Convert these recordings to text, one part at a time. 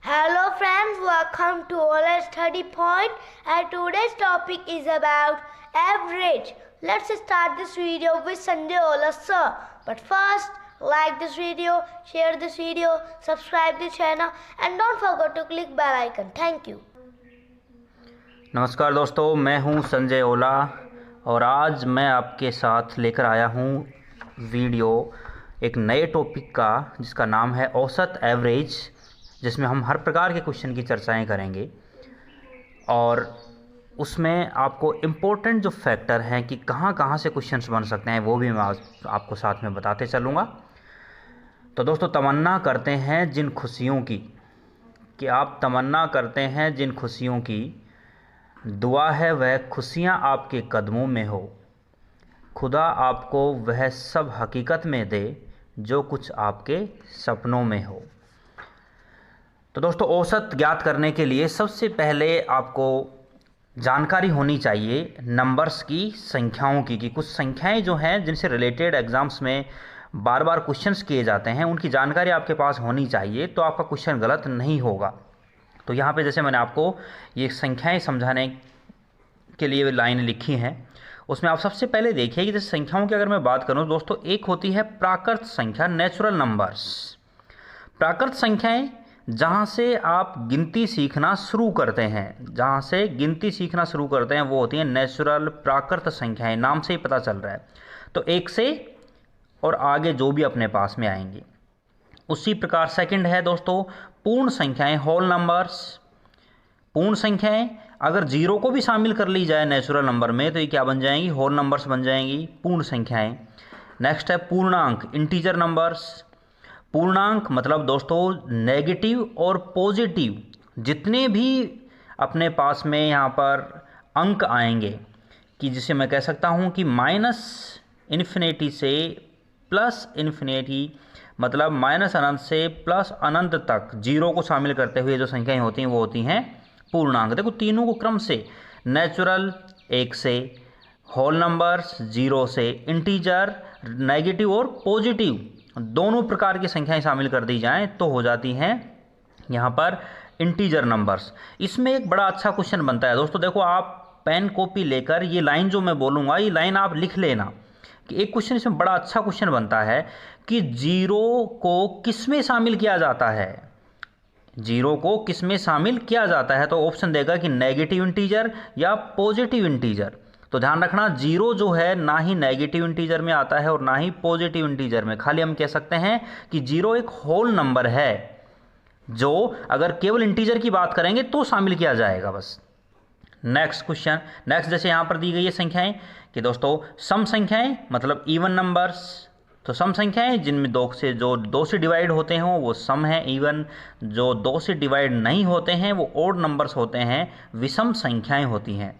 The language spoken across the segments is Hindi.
Hello friends, welcome to Ola Study Point and today's topic is about average. Let's start this video with Sanjay Ola sir. But first, like this video, share this video, subscribe the channel and don't forget to click bell icon. Thank you. नमस्कार दोस्तों, मैं हूं संजय ओला और आज मैं आपके साथ लेकर आया हूं वीडियो एक नए टॉपिक का जिसका नाम है औसत एवरेज, जिसमें हम हर प्रकार के क्वेश्चन की चर्चाएं करेंगे और उसमें आपको इम्पोर्टेंट जो फैक्टर हैं कि कहां कहां से क्वेश्चंस बन सकते हैं वो भी मैं आपको साथ में बताते चलूँगा। तो दोस्तों, तमन्ना करते हैं जिन खुशियों की, कि आप तमन्ना करते हैं जिन खुशियों की, दुआ है वह खुशियाँ आपके कदमों में हो, खुदा आपको वह सब हकीकत में दे जो कुछ आपके सपनों में हो। तो दोस्तों, औसत ज्ञात करने के लिए सबसे पहले आपको जानकारी होनी चाहिए नंबर्स की, संख्याओं की, कि कुछ संख्याएं जो हैं जिनसे रिलेटेड एग्ज़ाम्स में बार बार क्वेश्चंस किए जाते हैं, उनकी जानकारी आपके पास होनी चाहिए, तो आपका क्वेश्चन गलत नहीं होगा। तो यहाँ पे जैसे मैंने आपको ये संख्याएं समझाने के लिए लाइन लिखी हैं, उसमें आप सबसे पहले देखिए कि जैसे संख्याओं की अगर मैं बात करूँ दोस्तों, एक होती है प्राकृत संख्या, नेचुरल नंबर्स। प्राकृत संख्याएं जहाँ से आप गिनती सीखना शुरू करते हैं, जहाँ से गिनती सीखना शुरू करते हैं वो होती हैं नेचुरल, प्राकृत संख्याएं। नाम से ही पता चल रहा है। तो एक से और आगे जो भी अपने पास में आएंगी। उसी प्रकार सेकंड है दोस्तों पूर्ण संख्याएं, होल नंबर्स। पूर्ण संख्याएं अगर जीरो को भी शामिल कर ली जाए नेचुरल नंबर में तो ये क्या बन जाएंगी, होल नंबर्स बन जाएंगी, पूर्ण संख्याएं। नेक्स्ट है पूर्णांक, इंटीजर नंबर्स। पूर्णांक मतलब दोस्तों नेगेटिव और पॉजिटिव जितने भी अपने पास में यहाँ पर अंक आएंगे, कि जिसे मैं कह सकता हूँ कि माइनस इन्फिनिटी से प्लस इन्फिनिटी, मतलब माइनस अनंत से प्लस अनंत तक जीरो को शामिल करते हुए जो संख्याएं होती हैं वो होती हैं पूर्णांक। देखो तीनों को क्रम से, नेचुरल एक से, होल नंबर्स जीरो से, इंटीजर नेगेटिव और पॉजिटिव दोनों प्रकार की संख्याएं शामिल कर दी जाएं तो हो जाती हैं यहाँ पर इंटीजर नंबर्स। इसमें एक बड़ा अच्छा क्वेश्चन बनता है दोस्तों। देखो आप पेन कॉपी लेकर ये लाइन जो मैं बोलूँगा ये लाइन आप लिख लेना, कि एक क्वेश्चन इसमें बड़ा अच्छा क्वेश्चन बनता है कि जीरो को किस में शामिल किया जाता है। जीरो को किस में शामिल किया जाता है तो ऑप्शन देगा कि नेगेटिव इंटीजर या पॉजिटिव इंटीजर। तो ध्यान रखना, जीरो जो है ना ही नेगेटिव इंटीजर में आता है और ना ही पॉजिटिव इंटीजर में। खाली हम कह सकते हैं कि जीरो एक होल नंबर है जो अगर केवल इंटीजर की बात करेंगे तो शामिल किया जाएगा बस। नेक्स्ट क्वेश्चन, नेक्स्ट जैसे यहाँ पर दी गई है संख्याएं कि दोस्तों सम संख्याएं मतलब इवन नंबर्स। तो सम संख्याएं जिनमें दो से डिवाइड होते हैं वो सम है इवन, जो दो से डिवाइड नहीं होते हैं वो ओड नंबर्स होते हैं, विषम संख्याएं होती हैं।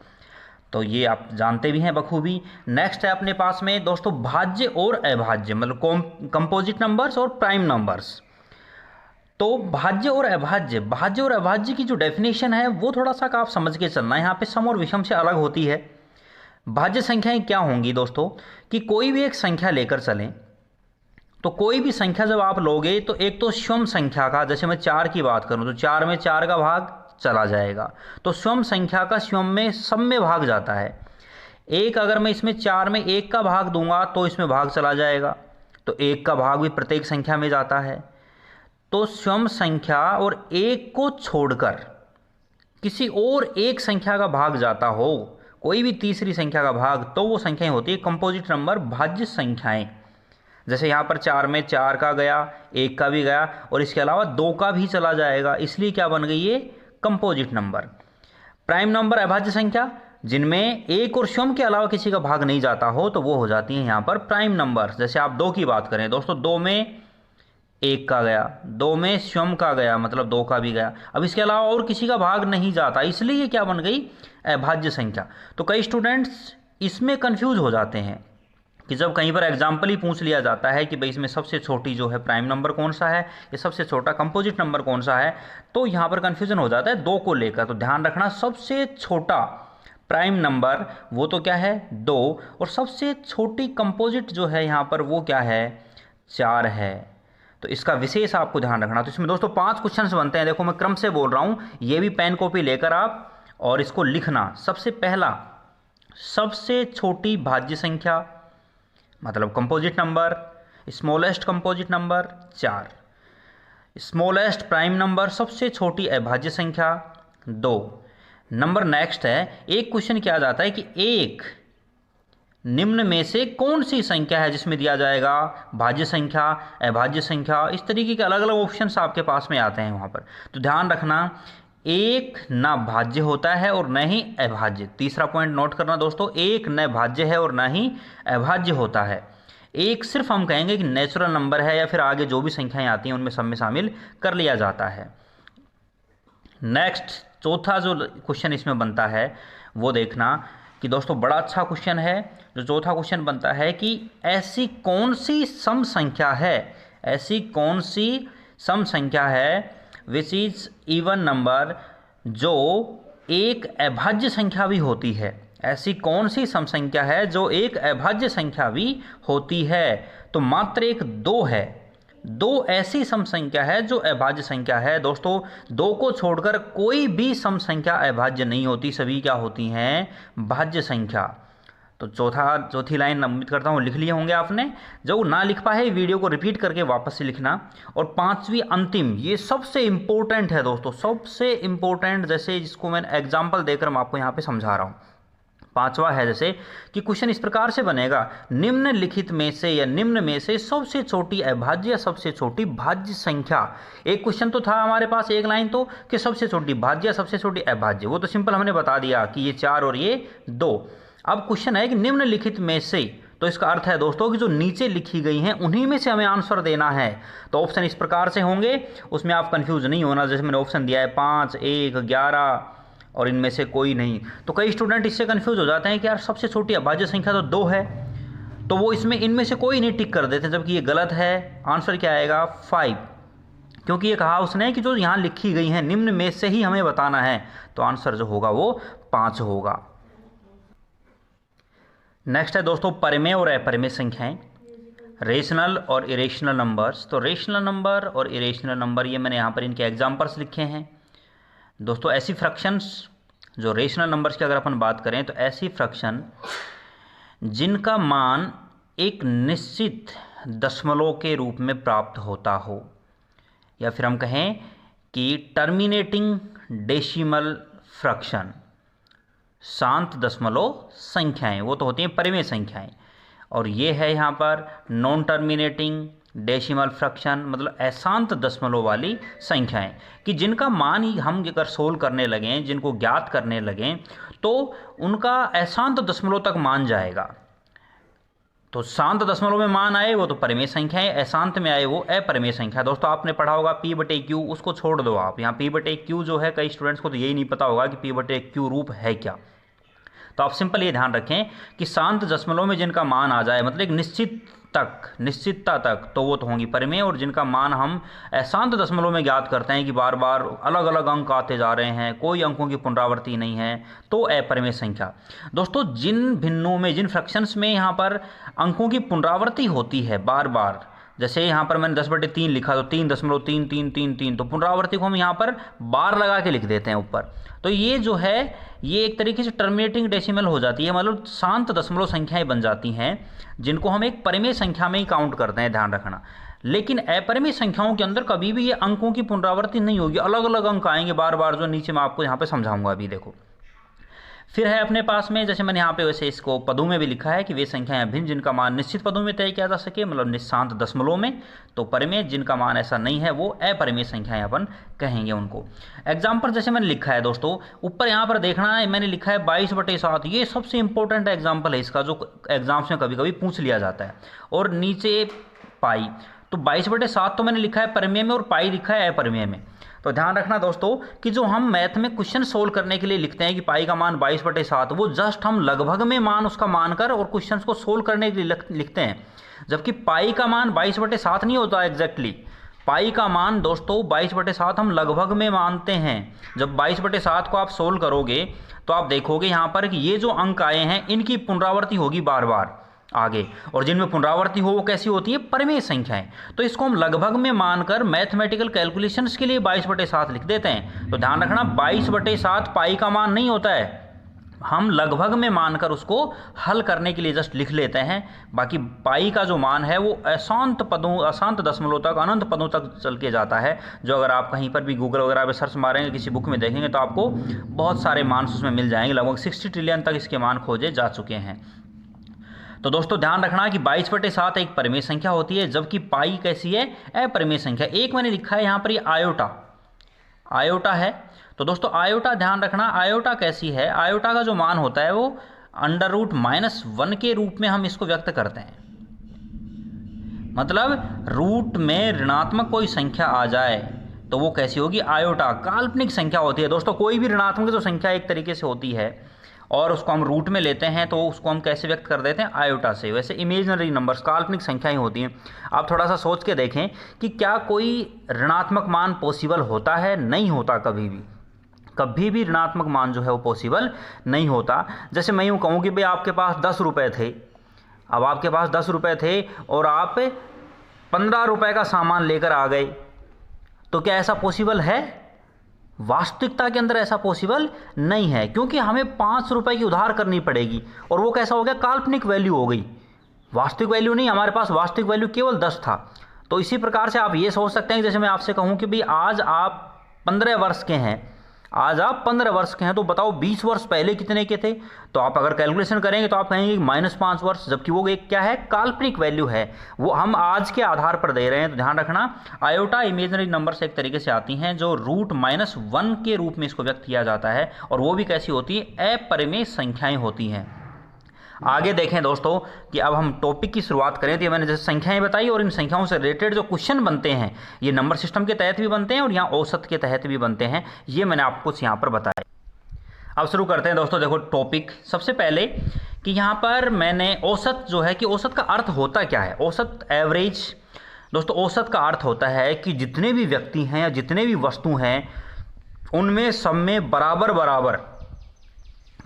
तो ये आप जानते भी हैं बखूबी। नेक्स्ट है अपने पास में दोस्तों भाज्य और अभाज्य, मतलब कंपोजिट नंबर्स और प्राइम नंबर्स। तो भाज्य और अभाज्य, भाज्य और अभाज्य की जो डेफिनेशन है वो थोड़ा सा आप समझ के चलना है, यहाँ पे सम और विषम से अलग होती है। भाज्य संख्याएं क्या होंगी दोस्तों, कि कोई भी एक संख्या लेकर चलें, तो कोई भी संख्या जब आप लोगे तो एक तो स्वयं संख्या का, जैसे मैं 4 की बात करूं तो 4 में 4 का भाग चला जाएगा, तो स्वयं संख्या का स्वयं में सब में भाग जाता है। एक अगर मैं इसमें 4 में 1 का भाग दूंगा तो इसमें भाग चला जाएगा, तो 1 का भाग भी प्रत्येक संख्या में जाता है। तो स्वयं संख्या और 1 को छोड़कर किसी और एक संख्या का भाग जाता हो, कोई भी तीसरी संख्या का भाग, तो वो संख्याएं होती है कंपोजिट नंबर, भाज्य संख्याएं। जैसे यहाँ पर 4 में 4 का गया, 1 का भी गया और इसके अलावा 2 का भी चला जाएगा, इसलिए क्या बन गई ये कंपोजिट नंबर। प्राइम नंबर अभाज्य संख्या जिनमें एक और स्वयं के अलावा किसी का भाग नहीं जाता हो तो वो हो जाती है यहाँ पर प्राइम नंबर। जैसे आप 2 की बात करें दोस्तों, 2 में 1 का गया, 2 में स्वयं का गया मतलब 2 का भी गया, अब इसके अलावा और किसी का भाग नहीं जाता, इसलिए क्या बन गई अभाज्य संख्या। तो कई स्टूडेंट्स इसमें कंफ्यूज हो जाते हैं कि जब कहीं पर एग्जाम्पल ही पूछ लिया जाता है कि भाई इसमें सबसे छोटी जो है प्राइम नंबर कौन सा है या सबसे छोटा कंपोजिट नंबर कौन सा है, तो यहाँ पर कन्फ्यूजन हो जाता है 2 को लेकर। तो ध्यान रखना, सबसे छोटा प्राइम नंबर वो तो क्या है 2, और सबसे छोटी कंपोजिट जो है यहाँ पर वो क्या है 4 है। तो इसका विशेष आपको ध्यान रखना। तो इसमें दोस्तों 5 क्वेश्चंस बनते हैं। देखो मैं क्रम से बोल रहा हूँ, ये भी पेन कॉपी लेकर आप और इसको लिखना। सबसे पहला, सबसे छोटी भाज्य संख्या मतलब composite number, smallest composite number 4, smallest prime number सबसे छोटी अभाज्य संख्या 2 नंबर। नेक्स्ट है, एक क्वेश्चन क्या जाता है कि एक निम्न में से कौन सी संख्या है जिसमें दिया जाएगा भाज्य संख्या, अभाज्य संख्या, इस तरीके के अलग अलग ऑप्शंस आपके पास में आते हैं वहाँ पर। तो ध्यान रखना, एक न भाज्य होता है और न ही अभाज्य। तीसरा पॉइंट नोट करना दोस्तों, एक न भाज्य है और न ही अभाज्य होता है। एक सिर्फ हम कहेंगे कि नेचुरल नंबर है या फिर आगे जो भी संख्याएं आती हैं उनमें सब में शामिल कर लिया जाता है। नेक्स्ट चौथा जो क्वेश्चन इसमें बनता है वो देखना कि दोस्तों बड़ा अच्छा क्वेश्चन है। जो चौथा क्वेश्चन बनता है कि ऐसी कौन सी सम संख्या है, ऐसी कौन सी सम संख्या है विच इज इवन नंबर जो एक अभाज्य संख्या भी होती है। ऐसी कौन सी सम संख्या है जो एक अभाज्य संख्या भी होती है। तो मात्र एक 2 है, 2 ऐसी सम संख्या है जो अभाज्य संख्या है। दोस्तों 2 को छोड़कर कोई भी सम संख्या अभाज्य नहीं होती, सभी क्या होती हैं भाज्य संख्या। तो चौथी लाइन उम्मीद करता हूँ लिख लिए होंगे आपने। जो ना लिख पाए वीडियो को रिपीट करके वापस से लिखना। और पांचवी अंतिम, ये सबसे इंपॉर्टेंट है दोस्तों, सबसे इंपॉर्टेंट, जैसे जिसको मैं एग्जाम्पल देकर मैं आपको यहाँ पे समझा रहा हूँ। पांचवा है जैसे कि क्वेश्चन इस प्रकार से बनेगा, निम्नलिखित में से या निम्न में से सबसे छोटी अभाज्य या सबसे छोटी भाज्य संख्या। एक क्वेश्चन तो था हमारे पास, एक लाइन तो कि सबसे छोटी भाज्य या सबसे छोटी अभाज्य, वो तो सिंपल हमने बता दिया कि ये 4 और ये 2। अब क्वेश्चन है कि निम्नलिखित में से, तो इसका अर्थ है दोस्तों कि जो नीचे लिखी गई हैं उन्हीं में से हमें आंसर देना है। तो ऑप्शन इस प्रकार से होंगे, उसमें आप कंफ्यूज नहीं होना। जैसे मैंने ऑप्शन दिया है 5, 1, 11 और इनमें से कोई नहीं। तो कई स्टूडेंट इससे कंफ्यूज हो जाते हैं कि यार सबसे छोटी अभाज्य संख्या तो 2 है, तो वो इसमें इनमें से कोई नहीं टिक कर देते, जबकि ये गलत है। आंसर क्या आएगा 5, क्योंकि ये कहा उसने कि जो यहाँ लिखी गई हैं निम्न में से ही हमें बताना है। तो आंसर जो होगा वो 5 होगा। नेक्स्ट है दोस्तों परिमेय और अपरिमेय संख्याएं, रेशनल और इरेशनल नंबर्स। तो रेशनल नंबर और इरेशनल नंबर, ये मैंने यहाँ पर इनके एग्जाम्पल्स लिखे हैं। दोस्तों ऐसी फ्रैक्शंस जो रेशनल नंबर्स की अगर अपन बात करें तो ऐसी फ्रैक्शन जिनका मान एक निश्चित दशमलव के रूप में प्राप्त होता हो, या फिर हम कहें कि टर्मिनेटिंग डेसिमल फ्रैक्शन, शांत दशमलव संख्याएं, वो तो होती हैं परिमेय संख्याएं। और ये है यहाँ पर नॉन टर्मिनेटिंग डेसिमल फ्रैक्शन, मतलब अशांत दशमलव वाली संख्याएं, कि जिनका मान ही हम अगर सोल्व करने लगें, जिनको ज्ञात करने लगें, तो उनका अशांत दशमलव तक मान जाएगा। तो शांत दशमलव में मान आए वो तो परिमेय संख्या है, अशांत में आए वो अपरिमेय संख्या। दोस्तों आपने पढ़ा होगा P/Q, उसको छोड़ दो आप। यहाँ P/Q जो है, कई स्टूडेंट्स को तो यही नहीं पता होगा कि P/Q रूप है क्या। तो आप सिंपल ये ध्यान रखें कि शांत दशमलव में जिनका मान आ जाए, मतलब एक निश्चितता तक, तो वो तो होंगी परिमेय। और जिनका मान हम अशांत दशमलव में ज्ञात करते हैं कि बार बार अलग अलग अंक आते जा रहे हैं, कोई अंकों की पुनरावृत्ति नहीं है, तो अपरिमेय संख्या। दोस्तों जिन भिन्नों में, जिन फ्रैक्शंस में यहाँ पर अंकों की पुनरावृत्ति होती है बार बार, जैसे यहाँ पर मैंने 10/3 लिखा तो 3.3333, तो पुनरावृत्ति को हम यहाँ पर बार लगा के लिख देते हैं ऊपर। तो ये जो है ये एक तरीके से टर्मिनेटिंग डेसिमल हो जाती है, मतलब शांत दशमलव संख्याएं बन जाती हैं, जिनको हम एक परिमेय संख्या में ही काउंट करते हैं, ध्यान रखना। लेकिन अपरिमेय संख्याओं के अंदर कभी भी ये अंकों की पुनरावृत्ति नहीं होगी, अलग अलग अंक आएंगे बार बार, जो नीचे मैं आपको यहाँ पे समझाऊंगा अभी। देखो फिर है अपने पास में, जैसे मैंने यहाँ पे वैसे इसको पदों में भी लिखा है कि वे संख्याएं भिन्न जिनका मान निश्चित पदों में तय किया जा सके, मतलब निशांत दशमलव में। तो परिमेय जिनका मान ऐसा नहीं है वो अपरिमेय संख्याएं अपन कहेंगे उनको। एग्जाम्पल जैसे मैंने लिखा है दोस्तों, ऊपर यहाँ पर देखना है, मैंने लिखा है 22/7। ये सबसे इंपॉर्टेंट एग्जाम्पल है इसका, जो एग्जाम्स में कभी कभी पूछ लिया जाता है। और नीचे पाई, तो 22/7 तो मैंने लिखा है परिमेय में और पाई लिखा है अपरिमेय में। तो ध्यान रखना दोस्तों कि जो हम मैथ में क्वेश्चन सोल्व करने के लिए लिखते हैं कि पाई का मान 22/7, वो जस्ट हम लगभग में मान उसका मानकर और क्वेश्चन को सोल्व करने के लिए लिखते हैं, जबकि पाई का मान 22/7 नहीं होता एग्जैक्टली। पाई का मान दोस्तों 22/7 हम लगभग में मानते हैं। जब 22/7 को आप सोल्व करोगे तो आप देखोगे यहाँ पर कि ये जो अंक आए हैं इनकी पुनरावृत्ति होगी बार बार। आगे, और जिनमें पुनरावृत्ति हो वो कैसी होती है, परिमेय संख्याएं। तो इसको हम लगभग में मानकर मैथमेटिकल कैलकुलेशंस के लिए 22/7 लिख देते हैं। तो ध्यान रखना 22/7 पाई का मान नहीं होता है, हम लगभग में मानकर उसको हल करने के लिए जस्ट लिख लेते हैं। बाकी पाई का जो मान है वो अशांत पदों, अशांत दशमलव तक, अनंत पदों तक चल के जाता है। जो अगर आप कहीं पर भी गूगल वगैरह पे सर्च मारेंगे, किसी बुक में देखेंगे तो आपको बहुत सारे मान उसमें मिल जाएंगे। लगभग 60 ट्रिलियन तक इसके मान खोजे जा चुके हैं। तो दोस्तों ध्यान रखना कि 22/7 एक परिमेय संख्या होती है, जबकि पाई कैसी है, अपरिमेय संख्या। एक मैंने लिखा है यहाँ पर ये आयोटा, आयोटा है। तो दोस्तों आयोटा ध्यान रखना, आयोटा कैसी है, आयोटा का जो मान होता है वो √-1 के रूप में हम इसको व्यक्त करते हैं। मतलब रूट में ऋणात्मक कोई संख्या आ जाए तो वो कैसी होगी, आयोटा, काल्पनिक संख्या होती है। दोस्तों कोई भी ऋणात्मक जो संख्या एक तरीके से होती है और उसको हम रूट में लेते हैं तो उसको हम कैसे व्यक्त कर देते हैं, आयोटा से। वैसे इमेजिनरी नंबर्स, काल्पनिक संख्याएं होती हैं। आप थोड़ा सा सोच के देखें कि क्या कोई ऋणात्मक मान पॉसिबल होता है, नहीं होता। कभी भी ऋणात्मक मान जो है वो पॉसिबल नहीं होता। जैसे मैं यूँ कहूँ कि भाई आपके पास 10 रुपये थे, अब आपके पास 10 रुपये थे और आप 15 रुपये का सामान लेकर आ गए, तो क्या ऐसा पॉसिबल है? वास्तविकता के अंदर ऐसा पॉसिबल नहीं है, क्योंकि हमें 5 रुपये की उधार करनी पड़ेगी और वो कैसा हो गया, काल्पनिक वैल्यू हो गई, वास्तविक वैल्यू नहीं। हमारे पास वास्तविक वैल्यू केवल 10 था। तो इसी प्रकार से आप ये सोच सकते हैं, जैसे मैं आपसे कहूँ कि भाई आज आप 15 वर्ष के हैं, आज आप 15 वर्ष के हैं, तो बताओ 20 वर्ष पहले कितने के थे? तो आप अगर कैलकुलेशन करेंगे तो आप कहेंगे -5 वर्ष, जबकि वो एक क्या है, काल्पनिक वैल्यू है, वो हम आज के आधार पर दे रहे हैं। तो ध्यान रखना आयोटा इमेजिनरी नंबर से एक तरीके से आती हैं, जो √-1 के रूप में इसको व्यक्त किया जाता है, और वो भी कैसी होती है, अपरिमेय संख्याएं होती हैं। आगे देखें दोस्तों कि अब हम टॉपिक की शुरुआत करें तो ये मैंने जैसे संख्याएं बताई, और इन संख्याओं से रिलेटेड जो क्वेश्चन बनते हैं ये नंबर सिस्टम के तहत भी बनते हैं और यहाँ औसत के तहत भी बनते हैं, ये मैंने आपको कुछ यहाँ पर बताया। अब शुरू करते हैं दोस्तों। देखो टॉपिक सबसे पहले कि यहाँ पर मैंने औसत जो है कि औसत का अर्थ होता क्या है, औसत, एवरेज। दोस्तों औसत का अर्थ होता है कि जितने भी व्यक्ति हैं या जितने भी वस्तु हैं उनमें सब में बराबर बराबर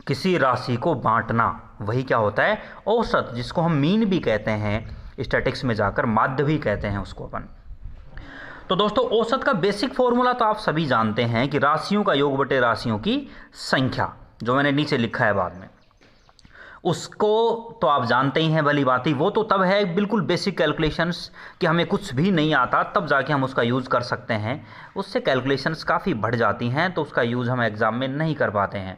किसी राशि को बांटना, वही क्या होता है, औसत, जिसको हम मीन भी कहते हैं, स्टैटिक्स में जाकर माध्य भी कहते हैं उसको अपन। तो दोस्तों औसत का बेसिक फॉर्मूला तो आप सभी जानते हैं कि राशियों का योग बटे राशियों की संख्या, जो मैंने नीचे लिखा है बाद में, उसको तो आप जानते ही हैं भली बात ही। वो तो तब है बिल्कुल बेसिक कैलकुलेशंस कि हमें कुछ भी नहीं आता तब जाके हम उसका यूज़ कर सकते हैं, उससे कैलकुलेशंस काफ़ी बढ़ जाती हैं तो उसका यूज़ हम एग्ज़ाम में नहीं कर पाते हैं।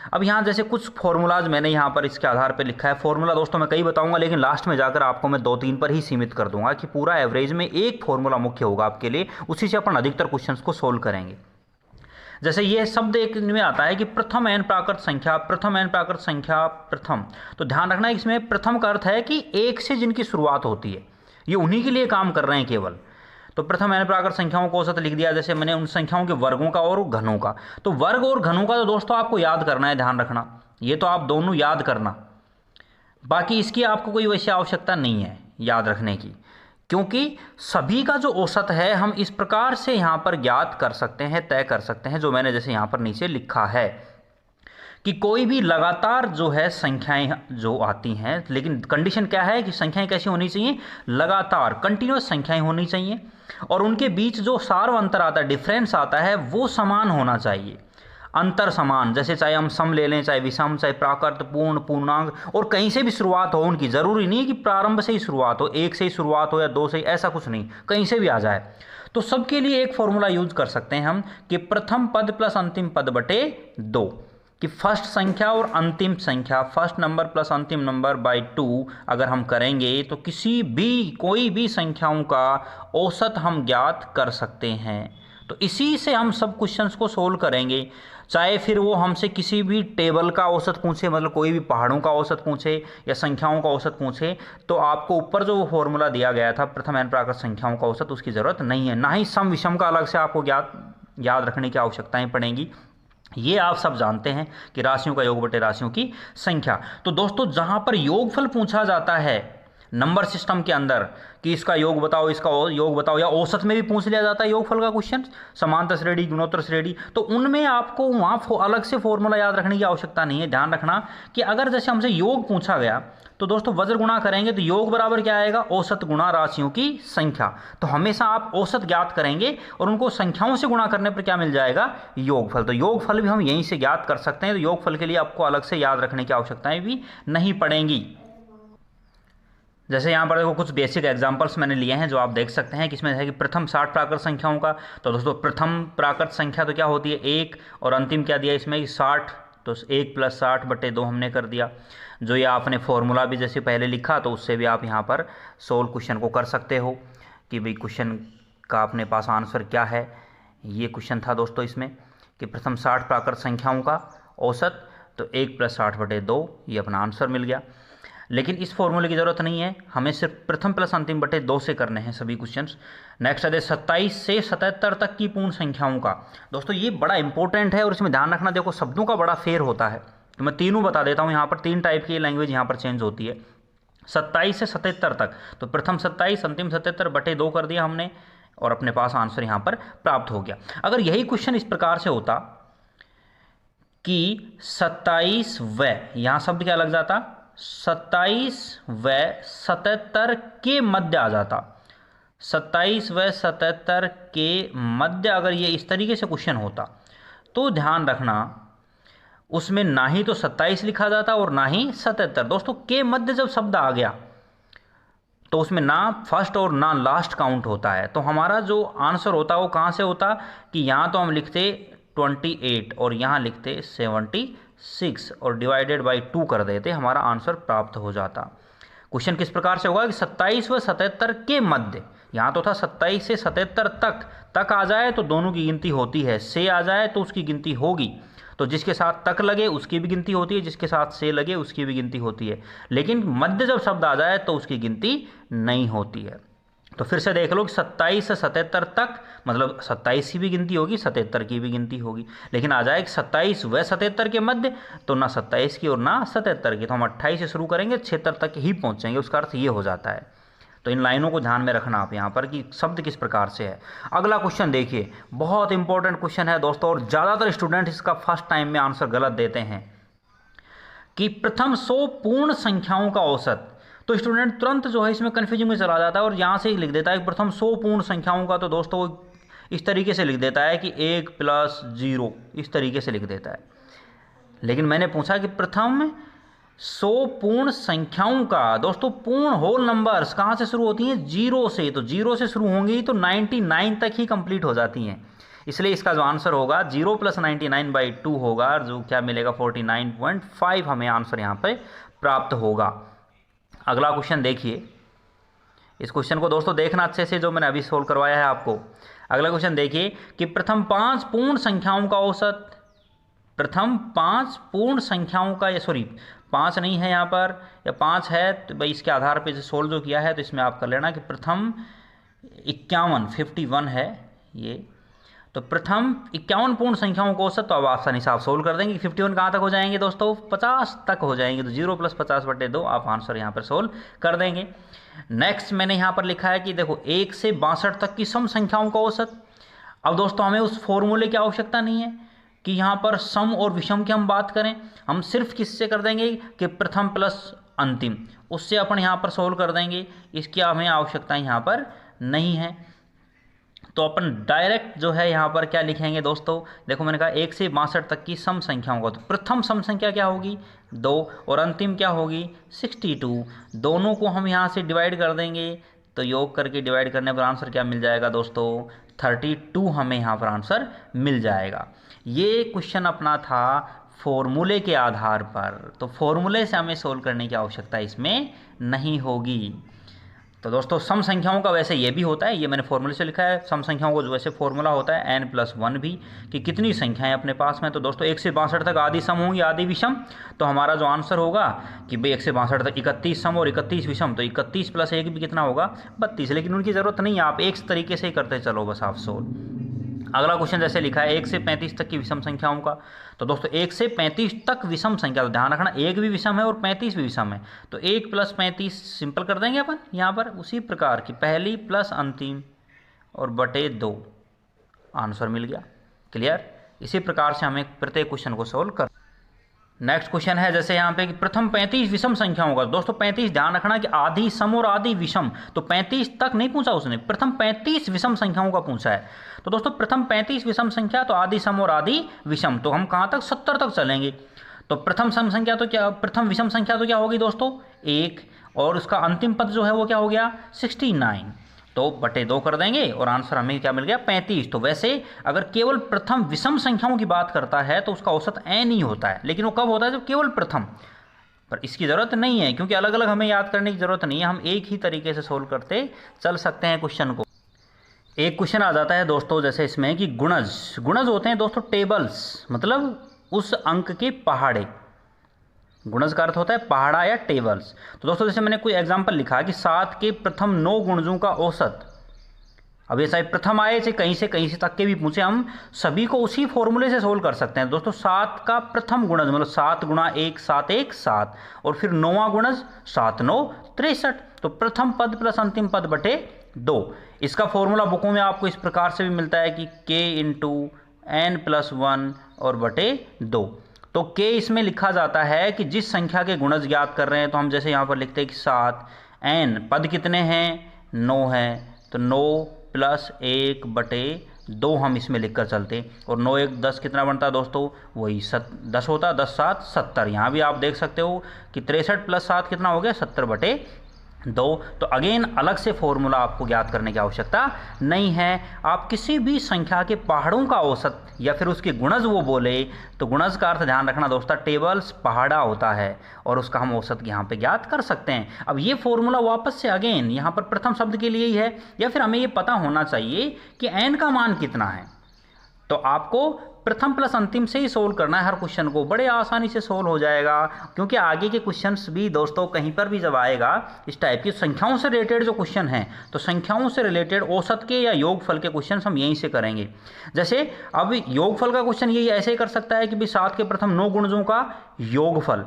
अब यहाँ जैसे कुछ फॉर्मूलाज मैंने यहाँ पर इसके आधार पर लिखा है। फॉर्मूला दोस्तों मैं कई बताऊंगा, लेकिन लास्ट में जाकर आपको मैं 2-3 पर ही सीमित कर दूंगा कि पूरा एवरेज में एक फॉर्मूला मुख्य होगा आपके लिए, उसी से अपन अधिकतर क्वेश्चंस को सोल्व करेंगे। जैसे ये शब्द एक में आता है कि प्रथम n प्राकृत संख्या, प्रथम n प्राकृत संख्या, प्रथम। तो ध्यान रखना इसमें प्रथम का अर्थ है कि एक से जिनकी शुरुआत होती है, ये उन्हीं के लिए काम कर रहे हैं केवल। तो प्रथम n प्राकृत संख्याओं को औसत लिख दिया, जैसे मैंने उन संख्याओं के वर्गों का और घनों का। तो वर्ग और घनों का तो दोस्तों आपको याद करना है, ध्यान रखना, ये तो आप दोनों याद करना, बाकी इसकी आपको कोई वैसी आवश्यकता नहीं है याद रखने की, क्योंकि सभी का जो औसत है हम इस प्रकार से यहाँ पर ज्ञात कर सकते हैं, तय कर सकते हैं, जो मैंने जैसे यहाँ पर नीचे लिखा है कि कोई भी लगातार जो है संख्याएं जो आती हैं, लेकिन कंडीशन क्या है कि संख्याएं कैसी होनी चाहिए, लगातार कंटिन्यूस संख्याएं होनी चाहिए, और उनके बीच जो सार्व अंतर आता है, डिफरेंस आता है, वो समान होना चाहिए, अंतर समान। जैसे चाहे हम सम ले लें, चाहे विषम, चाहे प्राकृत, पूर्ण, पूर्णांक, और कहीं से भी शुरुआत हो उनकी, जरूरी नहीं है कि प्रारंभ से ही शुरुआत हो, 1 से ही शुरुआत हो या 2 से ही, ऐसा कुछ नहीं, कहीं से भी आ जाए। तो सबके लिए एक फॉर्मूला यूज कर सकते हैं हम कि प्रथम पद प्लस अंतिम पद बटे 2, कि फर्स्ट संख्या और अंतिम संख्या, फर्स्ट नंबर प्लस अंतिम नंबर बाय 2 अगर हम करेंगे तो किसी भी, कोई भी संख्याओं का औसत हम ज्ञात कर सकते हैं। तो इसी से हम सब क्वेश्चंस को सोल्व करेंगे, चाहे फिर वो हमसे किसी भी टेबल का औसत पूछे, मतलब कोई भी पहाड़ों का औसत पूछे या संख्याओं का औसत पूछे, तो आपको ऊपर जो फॉर्मूला दिया गया था प्रथम n प्राकृत संख्याओं का औसत, उसकी ज़रूरत नहीं है, ना ही सम विषम का अलग से आपको याद रखने की आवश्यकताएं पड़ेंगी। ये आप सब जानते हैं कि राशियों का योग बटे राशियों की संख्या। तो दोस्तों जहाँ पर योगफल पूछा जाता है, नंबर सिस्टम के अंदर कि इसका योग बताओ, इसका योग बताओ, या औसत में भी पूछ लिया जाता है योगफल का क्वेश्चन, समांतर श्रेणी, गुणोत्तर श्रेणी, तो उनमें आपको वहाँ अलग से फॉर्मूला याद रखने की आवश्यकता नहीं है। ध्यान रखना कि अगर जैसे हमसे योग पूछा गया तो दोस्तों वज्र गुणा करेंगे तो योग बराबर क्या आएगा, औसत गुणा राशियों की संख्या। तो हमेशा आप औसत ज्ञात करेंगे और उनको संख्याओं से गुणा करने पर क्या मिल जाएगा, योगफल। तो योगफल भी हम यहीं से ज्ञात कर सकते हैं। तो योगफल के लिए आपको अलग से याद रखने की आवश्यकताएं भी नहीं पड़ेंगी। जैसे यहाँ पर देखो कुछ बेसिक एग्जांपल्स मैंने लिए हैं जो आप देख सकते हैं कि इसमें है कि प्रथम 60 प्राकृत संख्याओं का। तो दोस्तों प्रथम प्राकृत संख्या तो क्या होती है, 1, और अंतिम क्या दिया इसमें 60, तो 1 + 60/2 हमने कर दिया। जो ये आपने फॉर्मूला भी जैसे पहले लिखा तो उससे भी आप यहाँ पर सोल्व क्वेश्चन को कर सकते हो कि भाई क्वेश्चन का अपने पास आंसर क्या है। ये क्वेश्चन था दोस्तों इसमें कि प्रथम 60 प्राकृत संख्याओं का औसत, तो 1 + 60/2 ये अपना आंसर मिल गया। लेकिन इस फॉर्मूले की ज़रूरत नहीं है, हमें सिर्फ प्रथम प्लस अंतिम बटे 2 से करने हैं सभी क्वेश्चंस। नेक्स्ट है 27 से 77 तक की पूर्ण संख्याओं का। दोस्तों ये बड़ा इंपॉर्टेंट है और इसमें ध्यान रखना, देखो शब्दों का बड़ा फेर होता है। तो मैं तीनों बता देता हूँ, यहाँ पर 3 टाइप की लैंग्वेज यहाँ पर चेंज होती है। 27 से 77 तक, तो प्रथम 27 अंतिम 77/2 कर दिया हमने और अपने पास आंसर यहाँ पर प्राप्त हो गया। अगर यही क्वेश्चन इस प्रकार से होता कि 27 व, यहाँ शब्द क्या लग जाता, 27 व 77 के मध्य आ जाता, 27 व 77 के मध्य अगर ये इस तरीके से क्वेश्चन होता तो ध्यान रखना उसमें ना ही तो 27 लिखा जाता और ना ही 77। दोस्तों के मध्य जब शब्द आ गया तो उसमें ना फर्स्ट और ना लास्ट काउंट होता है। तो हमारा जो आंसर होता वो कहाँ से होता कि यहाँ तो हम लिखते 28 और यहाँ लिखते 76 और डिवाइडेड बाई 2 कर देते, हमारा आंसर प्राप्त हो जाता। क्वेश्चन किस प्रकार से होगा कि 27 व 77 के मध्य, यहाँ तो था 27 से 77 तक आ जाए तो दोनों की गिनती होती है, से आ जाए तो उसकी गिनती होगी। तो जिसके साथ तक लगे उसकी भी गिनती होती है, जिसके साथ से लगे उसकी भी गिनती होती है, लेकिन मध्य जब शब्द आ जाए तो उसकी गिनती नहीं होती है। तो फिर से देख लो कि 27 से 77 तक, मतलब 27 की भी गिनती होगी, 77 की भी गिनती होगी, लेकिन आ जाए कि 27 व 77 के मध्य, तो ना 27 की और ना 77 की, तो हम 28 से शुरू करेंगे 76 तक ही पहुंचेंगे, उसका अर्थ ये हो जाता है। तो इन लाइनों को ध्यान में रखना आप यहाँ पर कि शब्द किस प्रकार से है। अगला क्वेश्चन देखिए, बहुत इंपॉर्टेंट क्वेश्चन है दोस्तों, और ज़्यादातर स्टूडेंट इसका फर्स्ट टाइम में आंसर गलत देते हैं कि प्रथम 100 पूर्ण संख्याओं का औसत। तो स्टूडेंट तुरंत जो है इसमें कन्फ्यूजन में चला जाता है और यहाँ से ही लिख देता है कि प्रथम 100 पूर्ण संख्याओं का। तो दोस्तों इस तरीके से लिख देता है कि 1 + 0, इस तरीके से लिख देता है। लेकिन मैंने पूछा कि प्रथम 100 पूर्ण संख्याओं का। दोस्तों पूर्ण होल नंबर्स कहाँ से शुरू होती हैं, 0 से। तो 0 से शुरू होंगी तो 99 तक ही कंप्लीट हो जाती हैं, इसलिए इसका जो आंसर होगा 0 + 99/2 होगा, जो क्या मिलेगा 49.5 हमें आंसर यहाँ पे प्राप्त होगा। अगला क्वेश्चन देखिए, इस क्वेश्चन को दोस्तों देखना अच्छे से, जो मैंने अभी सोल्व करवाया है आपको। अगला क्वेश्चन देखिए कि प्रथम 5 पूर्ण संख्याओं का औसत, प्रथम 5 पूर्ण संख्याओं का, या सॉरी 5 नहीं है यहाँ पर, या 5 है तो भाई इसके आधार पे जो सोल्व जो किया है तो इसमें आप कर लेना कि प्रथम 51 है ये। तो प्रथम 51 पूर्ण संख्याओं को औसत, तो अब आसानी से आप सोल्व कर देंगे। 51 कहाँ तक हो जाएंगे दोस्तों, 50 तक हो जाएंगे। तो 0 + 50/2 आप आंसर यहाँ पर सोल्व कर देंगे। नेक्स्ट मैंने यहाँ पर लिखा है कि देखो 1 से 62 तक की सम संख्याओं का औसत। अब दोस्तों हमें उस फॉर्मूले की आवश्यकता नहीं है कि यहाँ पर सम और विषम की हम बात करें, हम सिर्फ किससे कर देंगे कि प्रथम प्लस अंतिम, उससे अपन यहाँ पर सोल्व कर देंगे। इसकी हमें आवश्यकता यहाँ पर नहीं है। तो अपन डायरेक्ट जो है यहाँ पर क्या लिखेंगे दोस्तों, देखो मैंने कहा 1 से 62 तक की सम संख्याओं का। तो प्रथम सम संख्या क्या होगी 2 और अंतिम क्या होगी 62। दोनों को हम यहाँ से डिवाइड कर देंगे, तो योग करके डिवाइड करने पर आंसर क्या मिल जाएगा दोस्तों 32 हमें यहाँ पर आंसर मिल जाएगा। ये क्वेश्चन अपना था फॉर्मूले के आधार पर, तो फॉर्मूले से हमें सोल्व करने की आवश्यकता इसमें नहीं होगी। तो दोस्तों सम संख्याओं का वैसे ये भी होता है, ये मैंने फॉर्मूले से लिखा है। सम संख्याओं को जो वैसे फॉर्मूला होता है n+1 भी, कि कितनी संख्याएं अपने पास में। तो दोस्तों 1 से 62 तक आधी सम होंगी आधी विषम, तो हमारा जो आंसर होगा कि भाई 1 से 62 तक 31 सम और 31 विषम, तो 31 + 1 भी कितना होगा 32। लेकिन उनकी ज़रूरत नहीं है, आप एक तरीके से ही करते चलो बस आप सोल्व। अगला क्वेश्चन जैसे लिखा है 1 से 35 तक की विषम संख्याओं का। तो दोस्तों 1 से 35 तक विषम संख्या, तो ध्यान रखना 1 भी विषम है और 35 भी विषम है। तो 1 + 35 सिंपल कर देंगे अपन यहाँ पर, उसी प्रकार की पहली प्लस अंतिम और बटे 2, आंसर मिल गया। क्लियर। इसी प्रकार से हमें प्रत्येक क्वेश्चन को सोल्व कर। नेक्स्ट क्वेश्चन है जैसे यहाँ पे कि प्रथम 35 विषम संख्याओं का। दोस्तों 35 ध्यान रखना कि आधी सम और आधी विषम, तो 35 तक नहीं पूछा उसने, प्रथम 35 विषम संख्याओं का पूछा है। तो दोस्तों प्रथम 35 विषम संख्या, तो आधी सम और आधी विषम, तो हम कहाँ तक 70 तक चलेंगे। तो प्रथम सम संख्या तो क्या, प्रथम विषम संख्या तो क्या होगी दोस्तों 1, और उसका अंतिम पद जो है वो क्या हो गया 69, तो बटे 2 कर देंगे और आंसर हमें क्या मिल गया 35। तो वैसे अगर केवल प्रथम विषम संख्याओं की बात करता है तो उसका औसत n ही होता है, लेकिन वो कब होता है जब केवल प्रथम, पर इसकी ज़रूरत नहीं है क्योंकि अलग अलग हमें याद करने की ज़रूरत नहीं है, हम एक ही तरीके से सोल्व करते चल सकते हैं क्वेश्चन को। एक क्वेश्चन आ जाता है दोस्तों जैसे इसमें कि गुणज होते हैं दोस्तों टेबल्स, मतलब उस अंक के पहाड़े। गुणज का अर्थ होता है पहाड़ा या टेबल्स। तो दोस्तों जैसे मैंने कोई एग्जांपल लिखा कि 7 के प्रथम 9 गुणजों का औसत, अब ये चाहे प्रथम आए चाहे कहीं से तक के भी पूछे, हम सभी को उसी फॉर्मूले से सोल्व कर सकते हैं। दोस्तों 7 का प्रथम गुणज मतलब 7 × 1 7 1 7, और फिर 9वां गुणज 7 9 63, तो प्रथम पद प्लस अंतिम पद बटे 2। इसका फॉर्मूला बुकों में आपको इस प्रकार से भी मिलता है कि k × n + 1 और बटे 2। तो k इसमें लिखा जाता है कि जिस संख्या के गुणज ज्ञात कर रहे हैं, तो हम जैसे यहाँ पर लिखते हैं कि 7, n पद कितने हैं 9 हैं, तो 9 + 1 बटे 2 हम इसमें लिखकर चलते, और 9 1 10 कितना बनता है दोस्तों, वही 10 होता है, 10 7 70। यहाँ भी आप देख सकते हो कि 63 + 7 कितना हो गया 70 बटे 2। तो अगेन अलग से फॉर्मूला आपको ज्ञात करने की आवश्यकता नहीं है। आप किसी भी संख्या के पहाड़ों का औसत या फिर उसके गुणज वो बोले, तो गुणज का अर्थ ध्यान रखना दोस्तों टेबल्स पहाड़ा होता है, और उसका हम औसत यहाँ पे ज्ञात कर सकते हैं। अब ये फॉर्मूला वापस से अगेन यहाँ पर प्रथम शब्द के लिए ही है, या फिर हमें ये पता होना चाहिए कि n का मान कितना है। तो आपको प्रथम प्लस अंतिम से ही सोल्व करना है हर क्वेश्चन को, बड़े आसानी से सोल्व हो जाएगा। क्योंकि आगे के क्वेश्चंस भी दोस्तों कहीं पर भी जब आएगा इस टाइप की संख्याओं से रिलेटेड जो क्वेश्चन हैं, तो संख्याओं से रिलेटेड औसत के या योगफल के क्वेश्चन हम यहीं से करेंगे। जैसे अब योगफल का क्वेश्चन यही ऐसे ही कर सकता है कि भाई 7 के प्रथम 9 गुणजों का योगफल,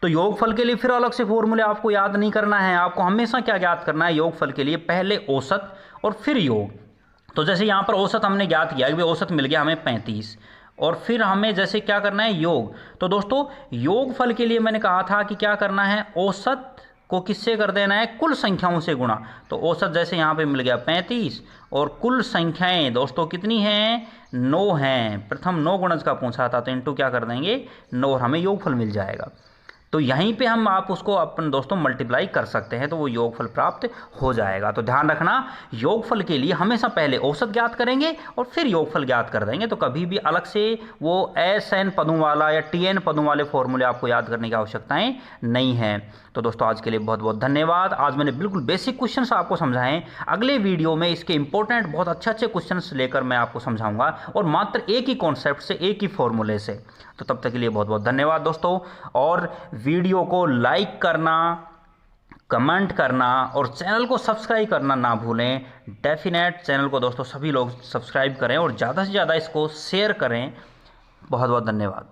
तो योगफल के लिए फिर अलग से फॉर्मूले आपको याद नहीं करना है। आपको हमेशा क्या ज्ञात करना है योगफल के लिए, पहले औसत और फिर योग। तो जैसे यहाँ पर औसत हमने ज्ञात किया कि भाई औसत मिल गया हमें 35, और फिर हमें जैसे क्या करना है योग। तो दोस्तों योगफल के लिए मैंने कहा था कि क्या करना है, औसत को किससे कर देना है, कुल संख्याओं से गुणा। तो औसत जैसे यहाँ पे मिल गया 35, और कुल संख्याएं दोस्तों कितनी हैं 9 हैं, प्रथम 9 गुणज का पूछा था, तो इंटू क्या कर देंगे 9 और हमें योगफल मिल जाएगा। तो यहीं पे हम आप उसको अपन दोस्तों मल्टीप्लाई कर सकते हैं, तो वो योगफल प्राप्त हो जाएगा। तो ध्यान रखना योगफल के लिए हमेशा पहले औसत ज्ञात करेंगे और फिर योगफल ज्ञात कर देंगे। तो कभी भी अलग से वो SN पदों वाला या TN पदों वाले फॉर्मूले आपको याद करने की आवश्यकताएं नहीं है। तो दोस्तों आज के लिए बहुत बहुत धन्यवाद। आज मैंने बिल्कुल बेसिक क्वेश्चंस आपको समझाएं। अगले वीडियो में इसके इंपॉर्टेंट बहुत अच्छे क्वेश्चंस लेकर मैं आपको समझाऊंगा, और मात्र एक ही कॉन्सेप्ट से, एक ही फॉर्मूले से। तो तब तक के लिए बहुत बहुत धन्यवाद दोस्तों, और वीडियो को लाइक करना, कमेंट करना और चैनल को सब्सक्राइब करना ना भूलें। डेफिनेट चैनल को दोस्तों सभी लोग सब्सक्राइब करें और ज़्यादा से ज़्यादा इसको शेयर करें। बहुत बहुत धन्यवाद।